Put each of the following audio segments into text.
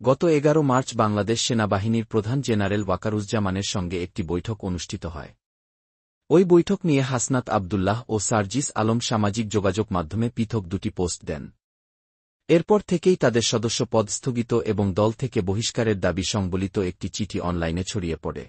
গত 11 মার্চ বাংলাদেশ সেনাবাহিনীর প্রধান জেনারেল ওয়াকারুজ্জামানের সঙ্গে একটি বৈঠক অনুষ্ঠিত হয়। ওই বৈঠক নিয়ে হাসনাত আব্দুল্লাহ ও সার্জিস আলম সামাজিক যোগাযোগ মাধ্যমে পৃথক দুটি পোস্ট দেন। এরপর থেকেই তাদের সদস্য পদ স্থগিত এবং দল থেকে বহিষ্কারের দাবি সংবলিত একটি চিঠি অনলাইনে ছড়িয়ে পড়ে।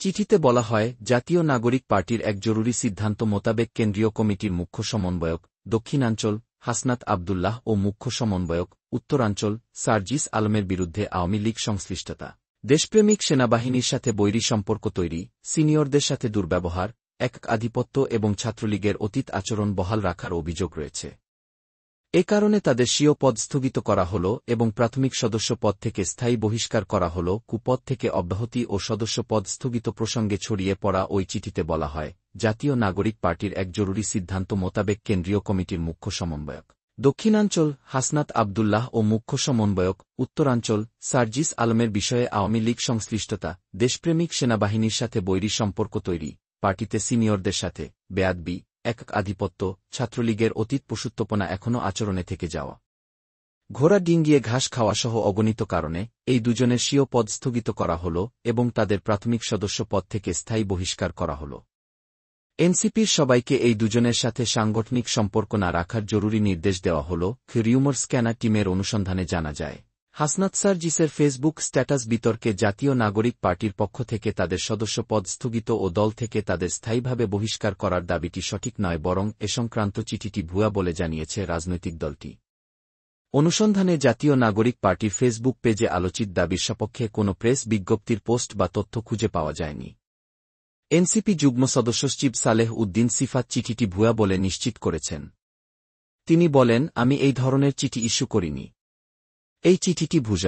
চিঠিতে বলা হয়, জাতীয় নাগরিক পার্টির এক জরুরি সিদ্ধান্ত মোতাবেক কেন্দ্রীয় কমিটির মুখ্য সমন্বয়ক দক্ষিণাঞ্চল হাসনাত আব্দুল্লাহ ও মুখ্য সমন্বয়ক উত্তরাঞ্চল সার্জিস আলমের বিরুদ্ধে আওয়ামী লীগ সংশ্লিষ্টতা, দেশপ্রেমিক সেনাবাহিনীর সাথে বৈরী সম্পর্ক তৈরি, সিনিয়রদের সাথে দুর্ব্যবহার, আধিপত্য এবং ছাত্রলীগের অতীত আচরণ বহাল রাখার অভিযোগ রয়েছে। এ কারণে তাদের স্বীয় পদ স্থগিত করা হল এবং প্রাথমিক সদস্য পদ থেকে স্থায়ী বহিষ্কার করা হল। কুপদ থেকে অব্যাহতি ও সদস্য পদ স্থগিত প্রসঙ্গে ছড়িয়ে পড়া ওই চিঠিতে বলা হয়, জাতীয় নাগরিক পার্টির এক জরুরি সিদ্ধান্ত মোতাবেক কেন্দ্রীয় কমিটির মুখ্য সমন্বয়ক দক্ষিণাঞ্চল হাসনাত আব্দুল্লাহ ও মুখ্য সমন্বয়ক উত্তরাঞ্চল সার্জিস আলমের বিষয়ে আওয়ামী লীগ সংশ্লিষ্টতা, দেশপ্রেমিক সেনাবাহিনীর সাথে বৈরী সম্পর্ক তৈরি, পার্টিতে সিনিয়রদের সাথে বেয়াদবি, আধিপত্য, ছাত্রলীগের অতীত পশুত্বপনা এখনও আচরণে থেকে যাওয়া, ঘোড়া ডিঙ্গিয়ে ঘাস খাওয়াসহ অগণিত কারণে এই দুজনের স্বীয় পদ স্থগিত করা হল এবং তাদের প্রাথমিক সদস্য পদ থেকে স্থায়ী বহিষ্কার করা হল। এনসিপির সবাইকে এই দুজনের সাথে সাংগঠনিক সম্পর্ক না রাখার জরুরি নির্দেশ দেওয়া হল। রিউমার স্ক্যানার টিমের অনুসন্ধানে জানা যায়, হাসনাত সার্জিসের ফেসবুক স্ট্যাটাস বিতর্কে জাতীয় নাগরিক পার্টির পক্ষ থেকে তাদের সদস্য পদ স্থগিত ও দল থেকে তাদের স্থায়ীভাবে বহিষ্কার করার দাবিটি সঠিক নয়, বরং এ সংক্রান্ত চিঠিটি ভুয়া বলে জানিয়েছে রাজনৈতিক দলটি। অনুসন্ধানে জাতীয় নাগরিক পার্টির ফেসবুক পেজে আলোচিত দাবির সপক্ষে কোনো প্রেস বিজ্ঞপ্তির পোস্ট বা তথ্য খুঁজে পাওয়া যায়নি। এনসিপি যুগ্ম সদস্য সচিব সালেহ উদ্দিন সিফাত চিঠিটি ভুয়া বলে নিশ্চিত করেছেন। তিনি বলেন, আমি এই ধরনের চিঠি ইস্যু করিনি। এই চিঠিটি ভুয়া।